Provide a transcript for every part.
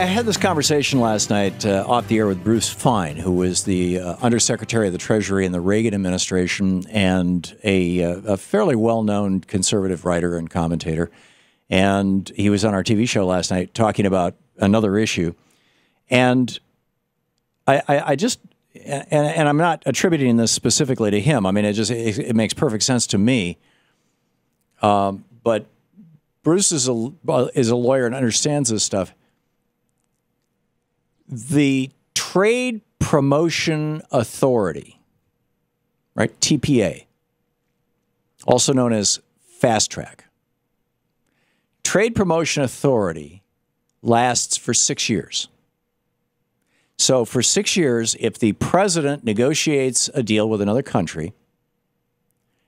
I had this conversation last night off the air with Bruce Fine, who was the Undersecretary of the Treasury in the Reagan administration and a fairly well-known conservative writer and commentator. And he was on our TV show last night talking about another issue. And I just, and I'm not attributing this specifically to him. I mean, it makes perfect sense to me. But Bruce is a lawyer and understands this stuff. The Trade Promotion Authority, right, TPA, also known as Fast Track. Trade Promotion Authority lasts for 6 years. So for 6 years, if the president negotiates a deal with another country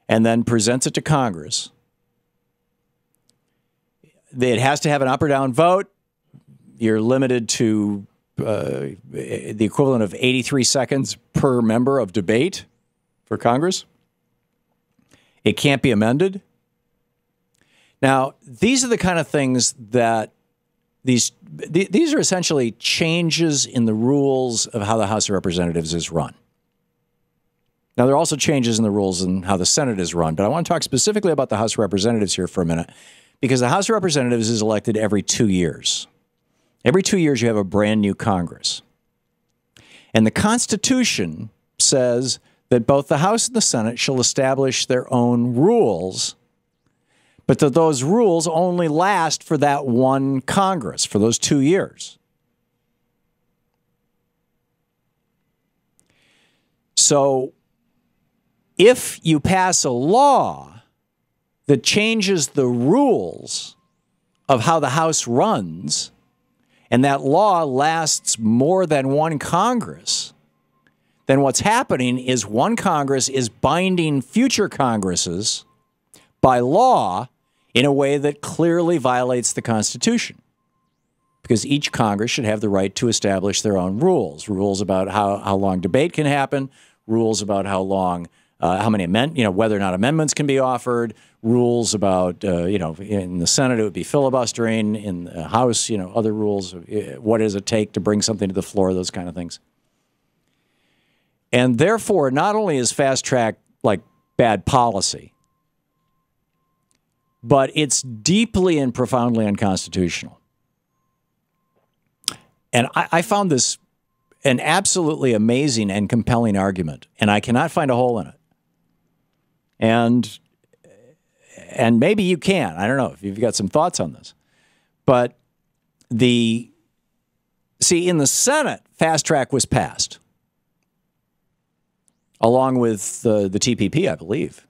and then presents it to Congress, it has to have an up or down vote. You're limited to the equivalent of 83 seconds per member of debate for Congress. It can't be amended. Now, these are the kind of things that these are essentially changes in the rules of how the House of Representatives is run. Now, there are also changes in the rules in how the Senate is run, but I want to talk specifically about the House of Representatives here for a minute, because the House of Representatives is elected every 2 years. Every 2 years, you have a brand new Congress. And the Constitution says that both the House and the Senate shall establish their own rules, but that those rules only last for that one Congress, for those 2 years. So if you pass a law that changes the rules of how the House runs, and that law lasts more than one Congress, then what's happening is one Congress is binding future Congresses by law in a way that clearly violates the Constitution. Because each Congress should have the right to establish their own rules. Rules about how long debate can happen, rules about how long, how many whether or not amendments can be offered, rules about, in the Senate it would be filibustering, in the House, other rules, what does it take to bring something to the floor, those kind of things. And therefore, not only is fast track like bad policy, but it's deeply and profoundly unconstitutional. And I found this an absolutely amazing and compelling argument, and I cannot find a hole in it. And maybe you can. I don't know if you've got some thoughts on this. But in the Senate, fast track was passed, along with the TPP, I believe.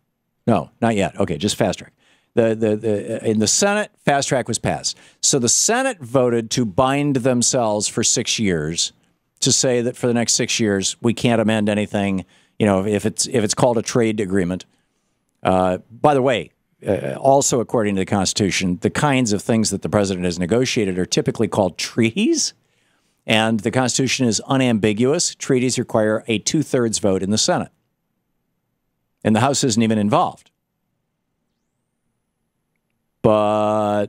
No, not yet. Okay, just fast track. In the Senate, fast track was passed. So the Senate voted to bind themselves for 6 years to say that for the next 6 years we can't amend anything. If it's called a trade agreement. By the way, also according to the Constitution, the kinds of things that the president has negotiated are typically called treaties, and the Constitution is unambiguous. Treaties require a 2/3 vote in the Senate, and the House isn't even involved. But,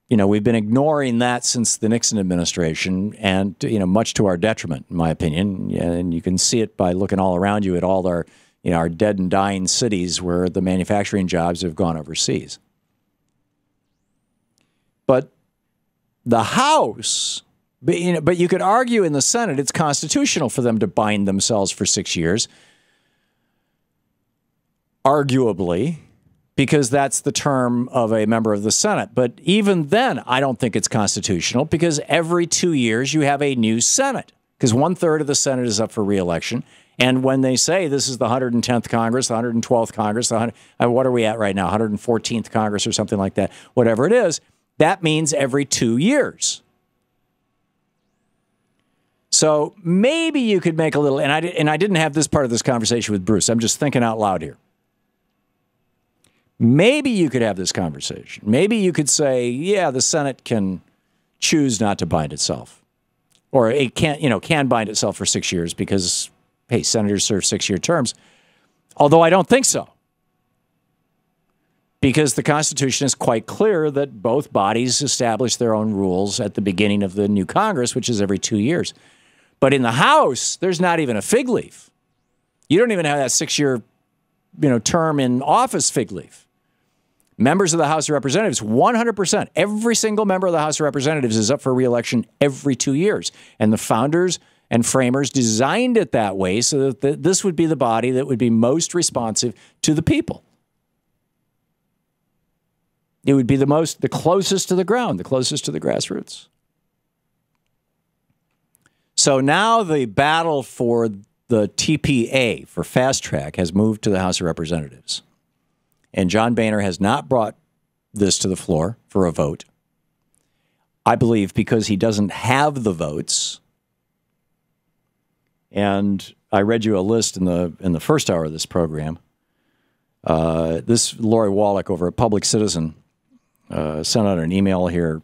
we've been ignoring that since the Nixon administration, and, much to our detriment, in my opinion. And you can see it by looking all around you at all our dead and dying cities where the manufacturing jobs have gone overseas. But the House, but you could argue in the Senate it's constitutional for them to bind themselves for 6 years, arguably, because that's the term of a member of the Senate. But even then, I don't think it's constitutional, because every 2 years you have a new Senate, because 1/3 of the Senate is up for re-election. And when they say this is the 110th Congress, the 112th Congress, what are we at right now, 114th Congress or something like that, whatever it is, that means every 2 years. So maybe you could make a little, and I didn't have this part of this conversation with Bruce. I'm just thinking out loud here. Maybe you could have this conversation. Maybe you could say, yeah, the Senate can choose not to bind itself, or it can bind itself for 6 years because, hey, senators serve 6-year terms. Although I don't think so, because the Constitution is quite clear that both bodies establish their own rules at the beginning of the new Congress, which is every 2 years. But in the House, there's not even a fig leaf. You don't even have that 6-year, term in office fig leaf. Members of the House of Representatives, 100%, every single member of the House of Representatives is up for re-election every 2 years. And the founders and framers designed it that way so that this would be the body that would be most responsive to the people. It would be the closest to the ground, the closest to the grassroots. So now the battle for the TPA, for fast track, has moved to the House of Representatives. And John Boehner has not brought this to the floor for a vote. I believe because he doesn't have the votes. And I read you a list in the first hour of this program. This Lori Wallach over at Public Citizen sent out an email here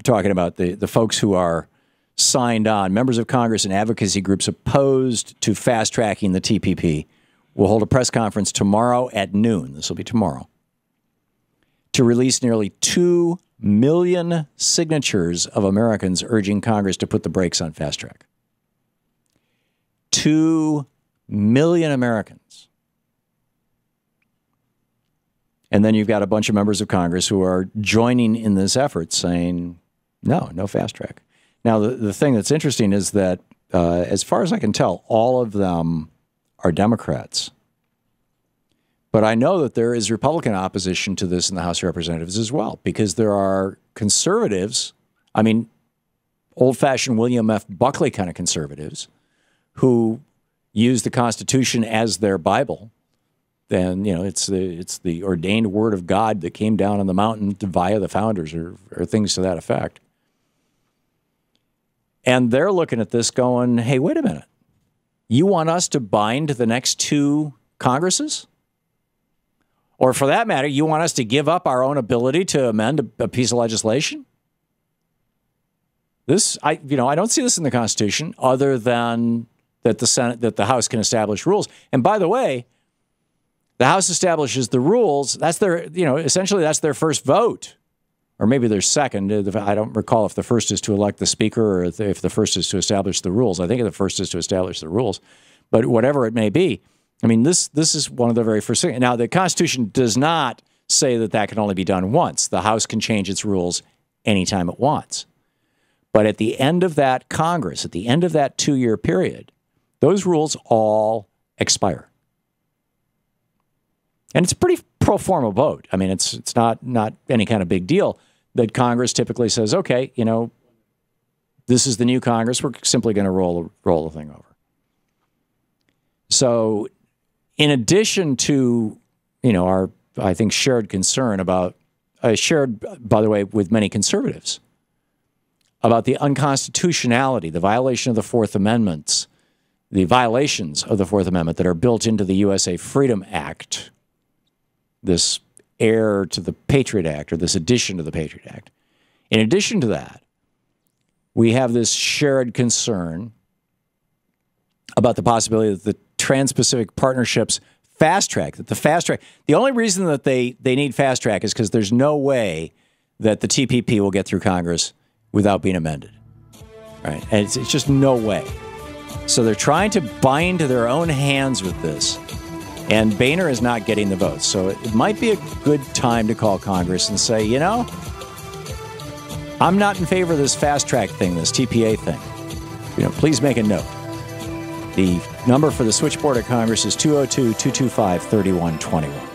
talking about the folks who are signed on, members of Congress and advocacy groups opposed to fast-tracking the TPP, will hold a press conference tomorrow at noon. This will be tomorrow, to release nearly 2 million signatures of Americans urging Congress to put the brakes on fast track. 2 million Americans. And then you've got a bunch of members of Congress who are joining in this effort saying, no fast track. Now, the thing that's interesting is that, as far as I can tell, all of them are Democrats. But I know that there is Republican opposition to this in the House of Representatives as well, because there are conservatives, old-fashioned William F. Buckley kind of conservatives, who use the Constitution as their Bible. Then, it's the ordained word of God that came down on the mountain via the founders or things to that effect. And they're looking at this going, hey, wait a minute. You want us to bind the next 2 Congresses? Or for that matter, you want us to give up our own ability to amend a piece of legislation? I don't see this in the Constitution other than that the House can establish rules. And by the way, the House establishes the rules. That's essentially that's their first vote. Or maybe their second. I don't recall if the first is to elect the speaker or if the first is to establish the rules. I think the first is to establish the rules. But whatever it may be, this is one of the very first things. Now, the Constitution does not say that can only be done once. The House can change its rules anytime it wants. But at the end of that Congress, at the end of that 2-year period, those rules all expire. And it's a pretty pro forma vote. It's not any kind of big deal that Congress typically says, okay, this is the new Congress. We're simply going to roll the thing over. So in addition to, our, I think, shared concern about, shared, by the way, with many conservatives, about the unconstitutionality, the violation of the Fourth Amendment, the violations of the Fourth Amendment that are built into the USA Freedom Act, this heir to the Patriot Act, or this addition to the Patriot Act. In addition to that, we have this shared concern about the possibility that the Trans-Pacific Partnership's fast track, the only reason that they need fast track is because there's no way that the TPP will get through Congress without being amended. Right? And it's just no way. So they're trying to bind their own hands with this. And Boehner is not getting the votes. So it might be a good time to call Congress and say, I'm not in favor of this fast track thing, this TPA thing. Please make a note. The number for the switchboard at Congress is 202-225-3121.